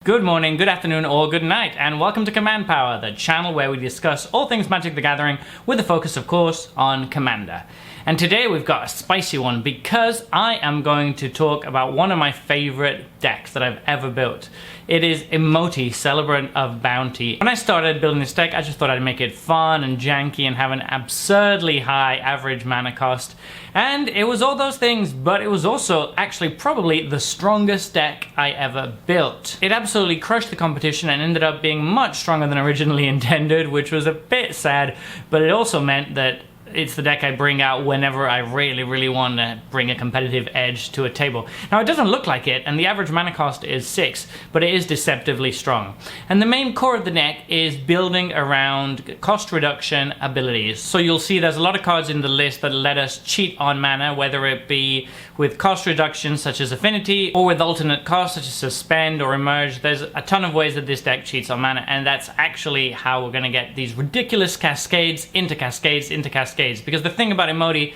Good morning, good afternoon, or good night, and welcome to Command Power, the channel where we discuss all things Magic the Gathering, with a focus, of course, on Commander. And today we've got a spicy one because I am going to talk about one of my favorite decks that I've ever built. It is Imoti, Celebrant of Bounty. When I started building this deck, I just thought I'd make it fun and janky and have an absurdly high average mana cost. And it was all those things, but it was also actually probably the strongest deck I ever built. It absolutely crushed the competition and ended up being much stronger than originally intended, which was a bit sad, but it also meant that it's the deck I bring out whenever I really want to bring a competitive edge to a table. Now, it doesn't look like it, and the average mana cost is 6, but it is deceptively strong. And the main core of the deck is building around cost reduction abilities. So you'll see there's a lot of cards in the list that let us cheat on mana, whether it be with cost reduction such as Affinity, or with alternate costs such as Suspend or Emerge. There's a ton of ways that this deck cheats on mana, and that's actually how we're going to get these ridiculous cascades into cascades into cascades. Because the thing about Imoti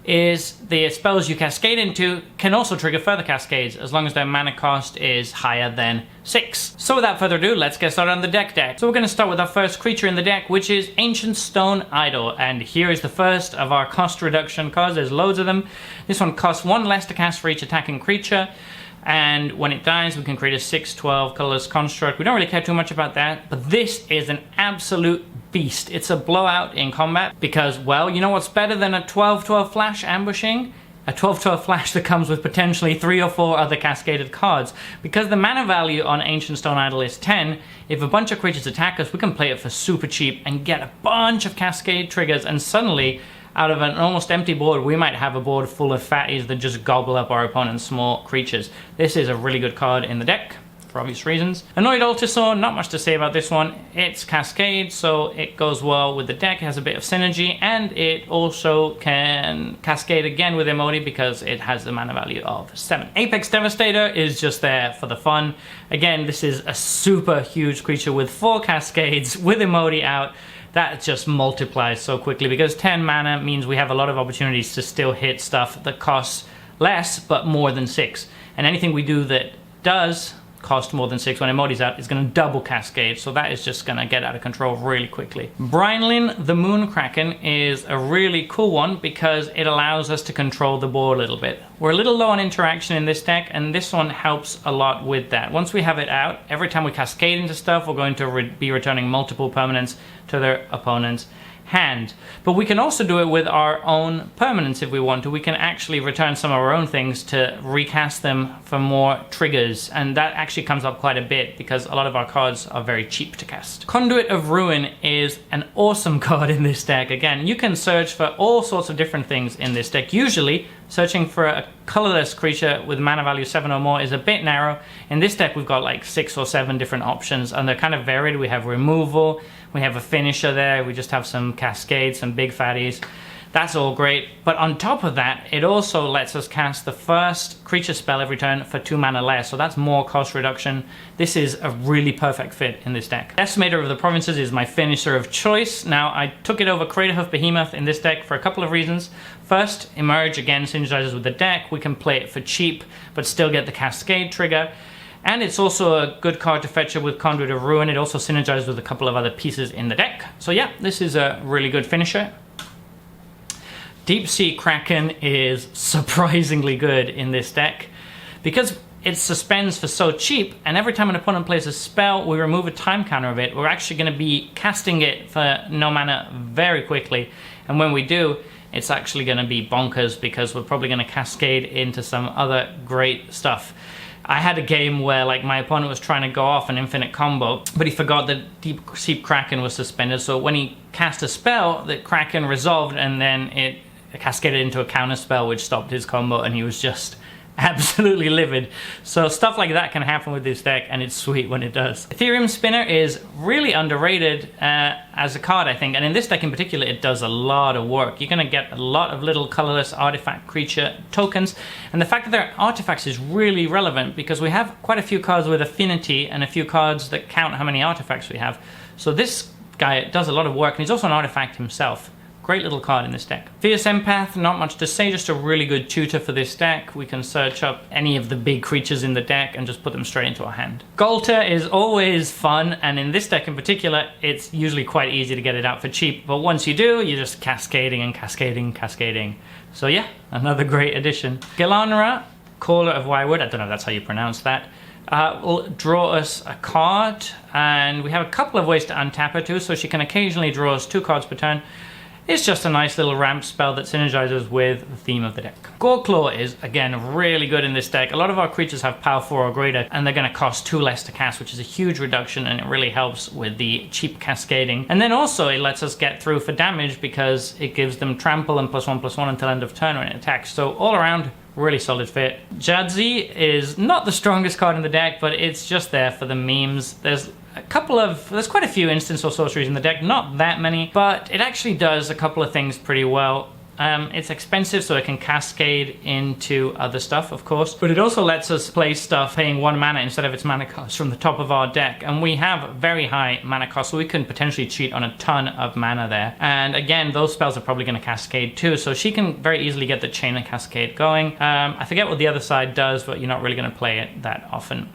is the spells you cascade into can also trigger further cascades as long as their mana cost is higher than 6. So without further ado, let's get started on the deck. So we're going to start with our first creature in the deck, which is Ancient Stone Idol. And here is the first of our cost reduction cards. There's loads of them. This one costs 1 less to cast for each attacking creature. And when it dies, we can create a 6/12 colorless construct. We don't really care too much about that, but this is an absolute beast. It's a blowout in combat because, well, you know what's better than a 12/12 flash ambushing? A 12/12 flash that comes with potentially 3 or 4 other cascaded cards. Because the mana value on Ancient Stone Idol is 10, if a bunch of creatures attack us, we can play it for super cheap and get a bunch of cascade triggers, and suddenly, out of an almost empty board, we might have a board full of fatties that just gobble up our opponent's small creatures. This is a really good card in the deck, for obvious reasons. Annoyed Altasaur, not much to say about this one. It's Cascade, so it goes well with the deck. It has a bit of synergy, and it also can cascade again with Imoti because it has the mana value of 7. Apex Devastator is just there for the fun. Again, this is a super huge creature with 4 cascades with Imoti out. That just multiplies so quickly because 10 mana means we have a lot of opportunities to still hit stuff that costs less but more than 6. And anything we do that does cost more than 6 when Emoti's out is going to double cascade, so that is just going to get out of control really quickly. Brynlin the Moon Kraken is a really cool one because it allows us to control the board a little bit. We're a little low on interaction in this deck, and this one helps a lot with that. Once we have it out, every time we cascade into stuff, we're going to be returning multiple permanents to their opponent's hand. But we can also do it with our own permanents if we want to. We can actually return some of our own things to recast them for more triggers, and that actually comes up quite a bit because a lot of our cards are very cheap to cast. Conduit of Ruin is an awesome card in this deck. Again, you can search for all sorts of different things in this deck. Usually, searching for a colorless creature with mana value 7 or more is a bit narrow. In this deck, we've got like 6 or 7 different options, and they're kind of varied. We have removal, we have a finisher there, we just have some cascades, some big fatties. That's all great, but on top of that, it also lets us cast the first creature spell every turn for 2 mana less, so that's more cost reduction. This is a really perfect fit in this deck. Estimator of the Provinces is my finisher of choice. Now, I took it over Craterhoof Behemoth in this deck for a couple of reasons. First, Emerge again synergizes with the deck. We can play it for cheap, but still get the cascade trigger. And it's also a good card to fetch it with Conduit of Ruin. It also synergizes with a couple of other pieces in the deck. So yeah, this is a really good finisher. Deep Sea Kraken is surprisingly good in this deck because it suspends for so cheap, and every time an opponent plays a spell, we remove a time counter of it. We're actually going to be casting it for no mana very quickly, and when we do, it's actually going to be bonkers because we're probably going to cascade into some other great stuff. I had a game where like my opponent was trying to go off an infinite combo, but he forgot that Deep Sea Kraken was suspended, so when he cast a spell, the Kraken resolved, and then it cascaded into a counter spell which stopped his combo, and he was just absolutely livid. So stuff like that can happen with this deck, and it's sweet when it does. Ethereum Spinner is really underrated as a card, I think, and in this deck in particular, it does a lot of work. You're going to get a lot of little colorless artifact creature tokens, and the fact that they're artifacts is really relevant because we have quite a few cards with affinity and a few cards that count how many artifacts we have. So this guy does a lot of work, and he's also an artifact himself. Great little card in this deck. Fierce Empath, not much to say, just a really good tutor for this deck. We can search up any of the big creatures in the deck and just put them straight into our hand. Golter is always fun, and in this deck in particular, it's usually quite easy to get it out for cheap, but once you do, you're just cascading and cascading, cascading. So yeah, another great addition. Galanra, Caller of Wirewood, I don't know if that's how you pronounce that, will draw us a card, and we have a couple of ways to untap her too, so she can occasionally draw us 2 cards per turn. It's just a nice little ramp spell that synergizes with the theme of the deck. Goreclaw is, again, really good in this deck. A lot of our creatures have power 4 or greater, and they're going to cost 2 less to cast, which is a huge reduction, and it really helps with the cheap cascading. And then also it lets us get through for damage because it gives them trample and +1/+1 until end of turn when it attacks. So all around, really solid fit. Jadzi is not the strongest card in the deck, but it's just there for the memes. There's quite a few instants or sorceries in the deck, not that many, but it actually does a couple of things pretty well. It's expensive, so it can cascade into other stuff, of course, but it also lets us play stuff paying 1 mana instead of its mana cost from the top of our deck, and we have very high mana cost, so we can potentially cheat on a ton of mana there. And again, those spells are probably going to cascade too, so she can very easily get the chain of cascade going. I forget what the other side does, but you're not really going to play it that often.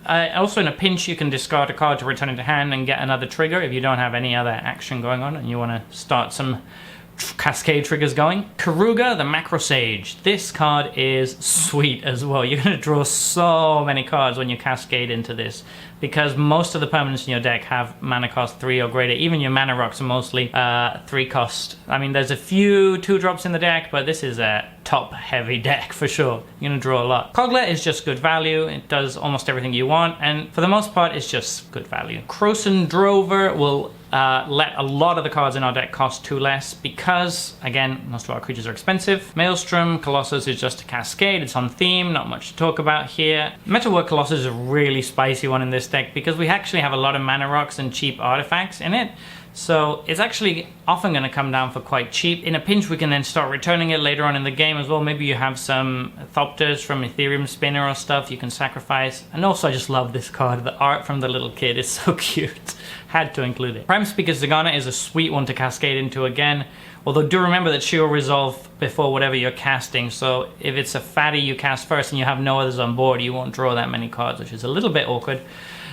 Also in a pinch, you can discard a card to return it to hand and get another trigger if you don't have any other action going on and you want to start some cascade triggers going. Karuga, the Macro Sage. This card is sweet as well. You're going to draw so many cards when you cascade into this, because most of the permanents in your deck have mana cost 3 or greater. Even your mana rocks are mostly 3 cost. I mean, there's a few 2-drops in the deck, but this is a top heavy deck for sure. You're going to draw a lot. Kogla is just good value. It does almost everything you want, and for the most part, it's just good value. Krosan Drover will let a lot of the cards in our deck cost 2 less because, again, most of our creatures are expensive. Maelstrom Colossus is just a cascade. It's on theme, not much to talk about here. Metalwork Colossus is a really spicy one in this deck because we actually have a lot of mana rocks and cheap artifacts in it. So it's actually often going to come down for quite cheap. In a pinch, we can then start returning it later on in the game as well. Maybe you have some Thopters from Ethereum Spinner or stuff you can sacrifice. And also, I just love this card. The art from the little kid is so cute. Had to include it. Prime Speaker Zagana is a sweet one to cascade into again. Although do remember that she will resolve before whatever you're casting. So if it's a fatty you cast first and you have no others on board, you won't draw that many cards, which is a little bit awkward.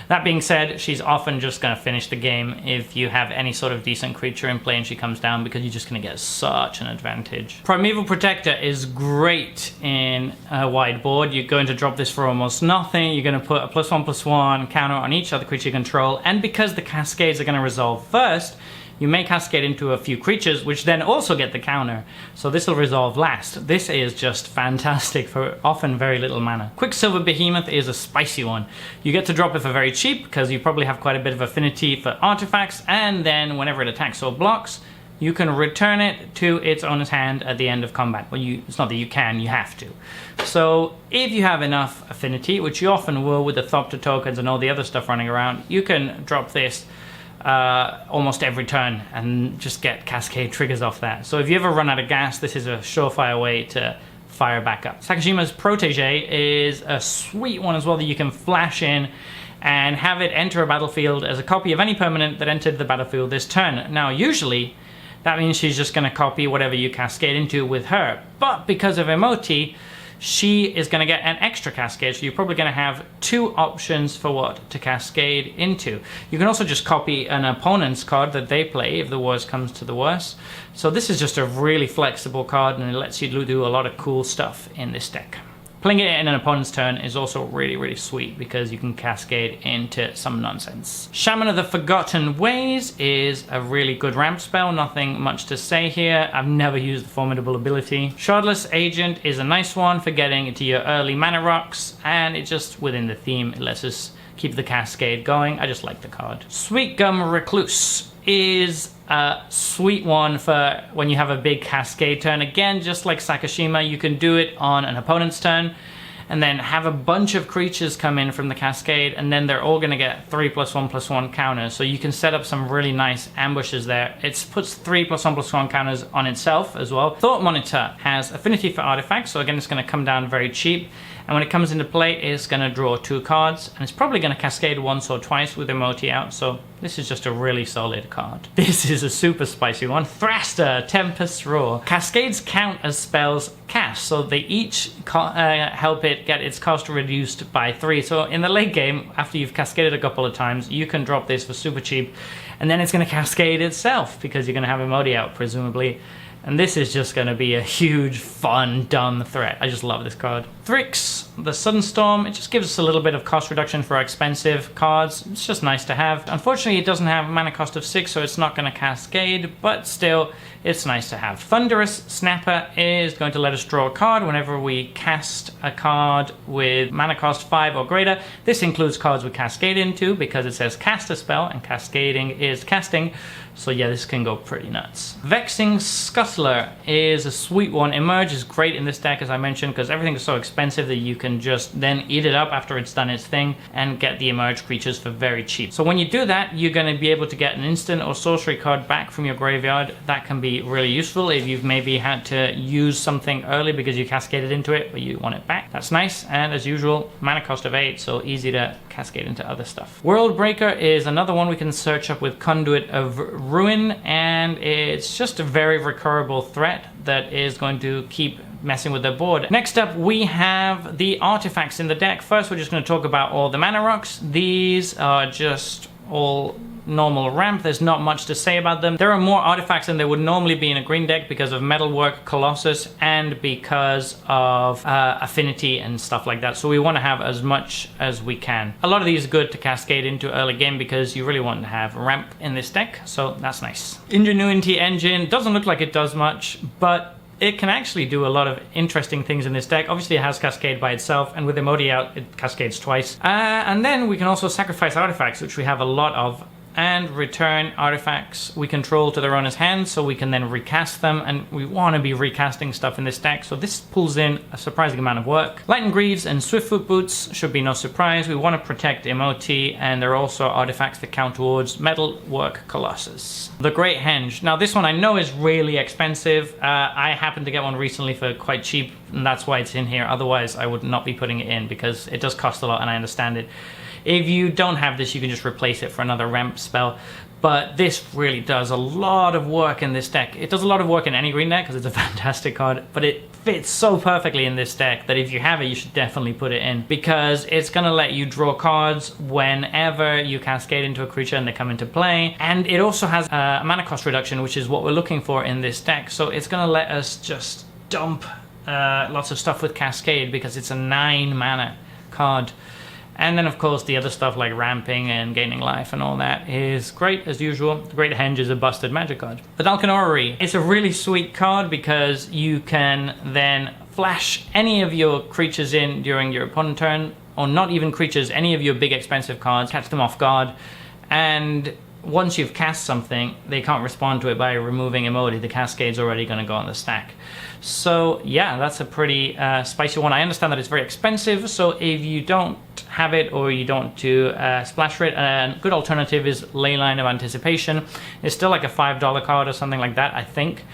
That being said, she's often just going to finish the game if you have any sort of decent creature in play and she comes down, because you're just going to get such an advantage. Primeval Protector is great in a wide board. You're going to drop this for almost nothing. You're going to put a +1/+1 counter on each other creature you control, and because the cascades are going to resolve first, you may cascade into a few creatures, which then also get the counter. So this will resolve last. This is just fantastic for often very little mana. Quicksilver Behemoth is a spicy one. You get to drop it for very cheap, because you probably have quite a bit of affinity for artifacts, and then whenever it attacks or blocks, you can return it to its owner's hand at the end of combat. Well, it's not that you can, you have to. So if you have enough affinity, which you often will with the Thopter tokens and all the other stuff running around, you can drop this almost every turn and just get cascade triggers off that. So if you ever run out of gas, this is a surefire way to fire back up. Sakashima's Protege is a sweet one as well that you can flash in and have it enter a battlefield as a copy of any permanent that entered the battlefield this turn. Now usually that means she's just going to copy whatever you cascade into with her, but because of Imoti, she is going to get an extra cascade, so you're probably going to have 2 options for what to cascade into. You can also just copy an opponent's card that they play if the worst comes to the worst. So this is just a really flexible card, and it lets you do a lot of cool stuff in this deck. Playing it in an opponent's turn is also really, really sweet because you can cascade into some nonsense. Shaman of the Forgotten Ways is a really good ramp spell, nothing much to say here. I've never used the formidable ability. Shardless Agent is a nice one for getting into your early mana rocks, and it just, within the theme, it lets us keep the cascade going. I just like the card. Sweet Gum Recluse is a sweet one for when you have a big cascade turn. Again, just like Sakashima, you can do it on an opponent's turn and then have a bunch of creatures come in from the cascade, and then they're all going to get 3+1/+1 counters. So you can set up some really nice ambushes there. It puts 3+1/+1 counters on itself as well. Thought Monitor has affinity for artifacts, so again it's going to come down very cheap. and when it comes into play, it's going to draw 2 cards, and it's probably going to cascade once or twice with Imoti out, so this is just a really solid card. This is a super spicy one. Thraster, Tempest Roar. Cascades count as spells cast, so they each help it get its cost reduced by 3. So in the late game, after you've cascaded a couple of times, you can drop this for super cheap, and then it's going to cascade itself because you're going to have Imoti out, presumably. And this is just going to be a huge, fun, dumb threat. I just love this card. Thrix, the Sudden Storm. It just gives us a little bit of cost reduction for expensive cards. It's just nice to have. Unfortunately, it doesn't have mana cost of 6, so it's not going to cascade, but still, it's nice to have. Thunderous Snapper is going to let us draw a card whenever we cast a card with mana cost 5 or greater. This includes cards with Cascade into, because it says cast a spell, and cascading is casting. So yeah, this can go pretty nuts. Vexing Scuttler is a sweet one. Emerge is great in this deck, as I mentioned, because everything is so expensive that you can just then eat it up after it's done its thing and get the Emerge creatures for very cheap. So when you do that, you're going to be able to get an instant or sorcery card back from your graveyard. That can be really useful if you've maybe had to use something early because you cascaded into it, but you want it back. That's nice, and as usual, mana cost of 8, so easy to cascade into other stuff. World Breaker is another one we can search up with Conduit of Ruin, and it's just a very recurable threat that is going to keep messing with the board. Next up, we have the artifacts in the deck. First, we're just going to talk about all the mana rocks. These are just all normal ramp. There's not much to say about them. There are more artifacts than there would normally be in a green deck because of Metalwork, Colossus, and because of affinity and stuff like that. So we want to have as much as we can. A lot of these are good to cascade into early game because you really want to have ramp in this deck, so that's nice. Ingenuity Engine doesn't look like it does much, but it can actually do a lot of interesting things in this deck. Obviously it has Cascade by itself, and with Imoti out, it cascades twice. And then we can also sacrifice artifacts, which we have a lot of, and return artifacts we control to their owner's hand, so we can then recast them, and we want to be recasting stuff in this deck, so this pulls in a surprising amount of work. Lightning Greaves and Swiftfoot Boots should be no surprise. We want to protect Imoti, and there are also artifacts that count towards Metalwork Colossus. The Great Henge. Now this one I know is really expensive. I happened to get one recently for quite cheap, and that's why it's in here. Otherwise I would not be putting it in because it does cost a lot, and I understand it. If you don't have this, you can just replace it for another ramp spell, but this really does a lot of work in this deck. It does a lot of work in any green deck because it's a fantastic card, but it fits so perfectly in this deck that if you have it, you should definitely put it in, because it's going to let you draw cards whenever you cascade into a creature and they come into play, and it also has a mana cost reduction, which is what we're looking for in this deck, so it's going to let us just dump lots of stuff with Cascade because it's a 9 mana card. And then, of course, the other stuff like ramping and gaining life and all that is great as usual. The Great Henge is a busted magic card. The Dalkin Orrery. It's a really sweet card because you can then flash any of your creatures in during your opponent turn, or not even creatures, any of your big expensive cards, catch them off guard, and once you've cast something, they can't respond to it by removing Imoti. The Cascade's already going to go on the stack. So yeah, that's a pretty spicy one. I understand that it's very expensive, so if you don't have it or you don't do splash rate, a good alternative is Leyline of Anticipation. It's still like a $5 card or something like that, I think,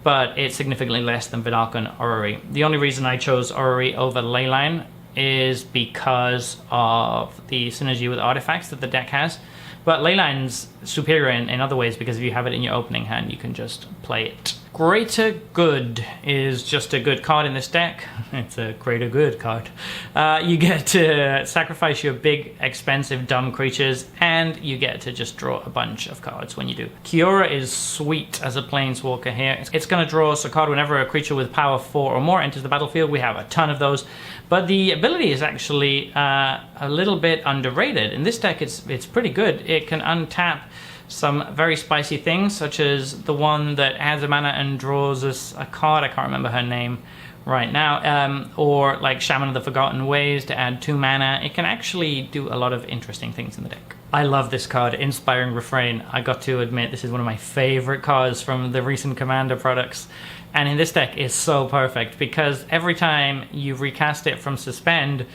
but it's significantly less than Vidalcan Orrery. The only reason I chose Orrery over Leyline is because of the synergy with artifacts that the deck has. But Leyline's superior in other ways because if you have it in your opening hand, you can just play it. Greater Good is just a good card in this deck. It's a Greater Good card. You get to sacrifice your big, expensive, dumb creatures, and you get to just draw a bunch of cards when you do. Kiora is sweet as a Planeswalker here. It's going to draw us a card whenever a creature with power 4 or more enters the battlefield. We have a ton of those. But the ability is actually a little bit underrated. In this deck, it's pretty good. It can untap some very spicy things, such as the one that adds a mana and draws us a card. I can't remember her name right now. Or like Shaman of the Forgotten Ways to add 2 mana. It can actually do a lot of interesting things in the deck. I love this card, Inspiring Refrain. I got to admit, this is one of my favorite cards from the recent Commander products. And in this deck, it's so perfect because every time you recast it from Suspend,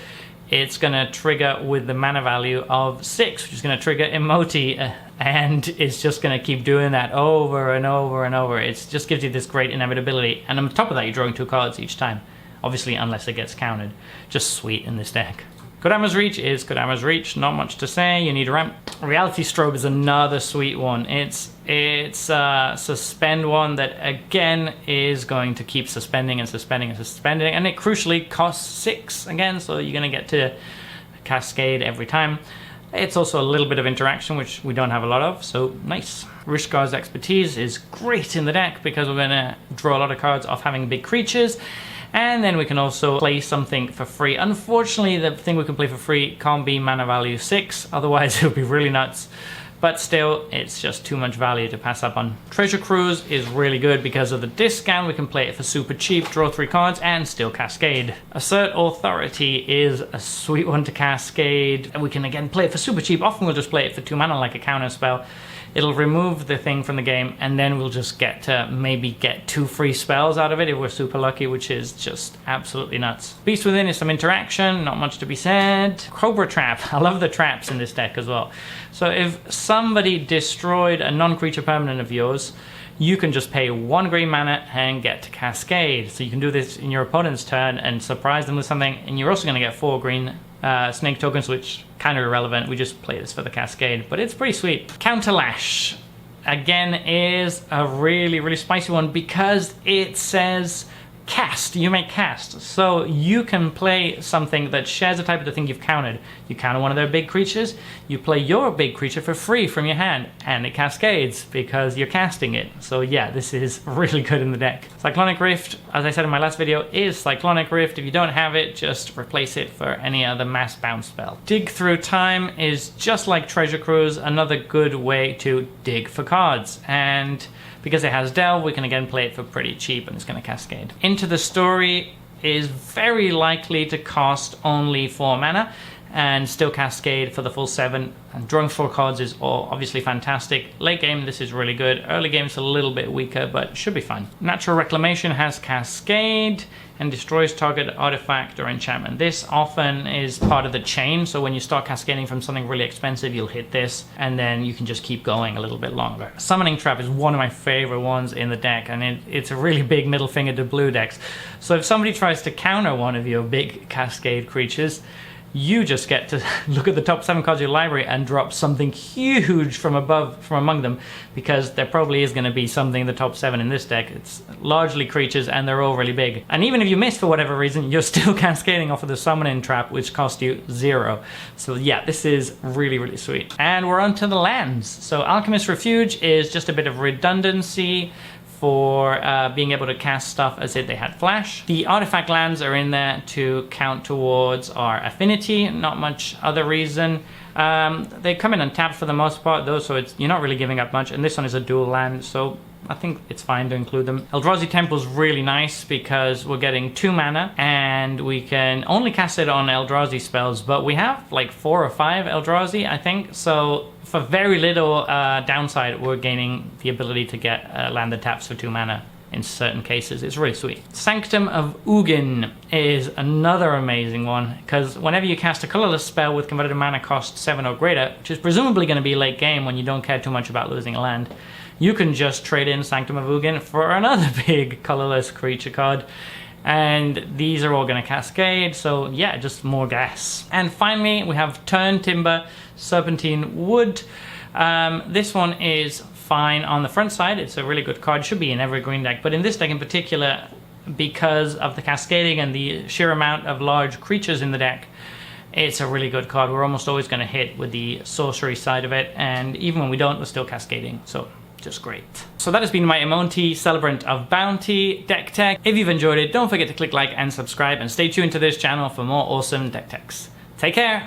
it's going to trigger with the mana value of 6, which is going to trigger Imoti, and it's just going to keep doing that over and over and over. It just gives you this great inevitability, and on top of that, you're drawing 2 cards each time. obviously unless it gets countered. Just sweet in this deck. Kodama's Reach is Kodama's Reach, not much to say. You need a ramp. Reality Strobe is another sweet one. It's a suspend one that again is going to keep suspending and suspending and suspending, and it crucially costs 6 again, so you're going to get to Cascade every time. It's also a little bit of interaction, which we don't have a lot of, so nice. Rishkar's Expertise is great in the deck because we're going to draw a lot of cards off having big creatures. And then we can also play something for free. Unfortunately, the thing we can play for free can't be mana value 6, otherwise it would be really nuts. But still, it's just too much value to pass up on. Treasure Cruise is really good because of the discount. We can play it for super cheap, draw 3 cards, and still Cascade. Assert Authority is a sweet one to Cascade. And we can again play it for super cheap. Often we'll just play it for 2 mana like a counter spell. It'll remove the thing from the game, and then we'll just get to maybe get 2 free spells out of it if we're super lucky, which is just absolutely nuts. Beast Within is some interaction, not much to be said. Cobra Trap, I love the traps in this deck as well. So if somebody destroyed a non-creature permanent of yours, you can just pay 1 green mana and get to Cascade. So you can do this in your opponent's turn and surprise them with something, and you're also going to get 4 green snake tokens, which kind of irrelevant. We just play this for the Cascade, but it's pretty sweet. Counterlash, again, is a really, really spicy one because it says cast. You may cast. So you can play something that shares the type of the thing you've countered. You counter one of their big creatures, you play your big creature for free from your hand, and it cascades because you're casting it. So yeah, this is really good in the deck. Cyclonic Rift, as I said in my last video, is Cyclonic Rift. If you don't have it, just replace it for any other mass bounce spell. Dig Through Time is just like Treasure Cruise, another good way to dig for cards. And because it has Delve, we can again play it for pretty cheap, and it's going to cascade. Into the Story is very likely to cost only 4 mana and still cascade for the full 7. And drawing 4 cards is obviously fantastic. Late game, this is really good. Early game's a little bit weaker, but should be fun. Natural Reclamation has Cascade and destroys target artifact or enchantment. This often is part of the chain, so when you start cascading from something really expensive, you'll hit this, and then you can just keep going a little bit longer. Summoning Trap is one of my favorite ones in the deck, and it's a really big middle finger to blue decks. So if somebody tries to counter one of your big Cascade creatures, you just get to look at the top 7 cards of your library and drop something huge from among them, because there probably is going to be something in the top 7 in this deck. It's largely creatures and they're all really big. And even if you miss for whatever reason, you're still cascading off of the Summoning Trap, which cost you 0. So yeah, this is really, really sweet. And we're on to the lands. So Alchemist's Refuge is just a bit of redundancy for being able to cast stuff as if they had flash. The artifact lands are in there to count towards our affinity, not much other reason. They come in untapped for the most part though, so you're not really giving up much, and this one is a dual land, so I think it's fine to include them. Eldrazi Temple is really nice because we're getting 2 mana and we can only cast it on Eldrazi spells, but we have like 4 or 5 Eldrazi, I think, so for very little downside, we're gaining the ability to get land that taps for 2 mana in certain cases. It's really sweet. Sanctum of Ugin is another amazing one, because whenever you cast a colorless spell with converted mana cost 7 or greater, which is presumably going to be late game when you don't care too much about losing a land, you can just trade in Sanctum of Ugin for another big colorless creature card. And these are all going to cascade, so yeah, just more gas. And finally, we have Turn Timber, Serpentine Wood. This one is fine on the front side. It's a really good card. Should be in every green deck, but in this deck in particular, because of the cascading and the sheer amount of large creatures in the deck, it's a really good card. We're almost always going to hit with the sorcery side of it, and even when we don't, we're still cascading. So just great. So that has been my Imoti Celebrant of Bounty deck tech. If you've enjoyed it, don't forget to click like and subscribe, and stay tuned to this channel for more awesome deck techs. Take care!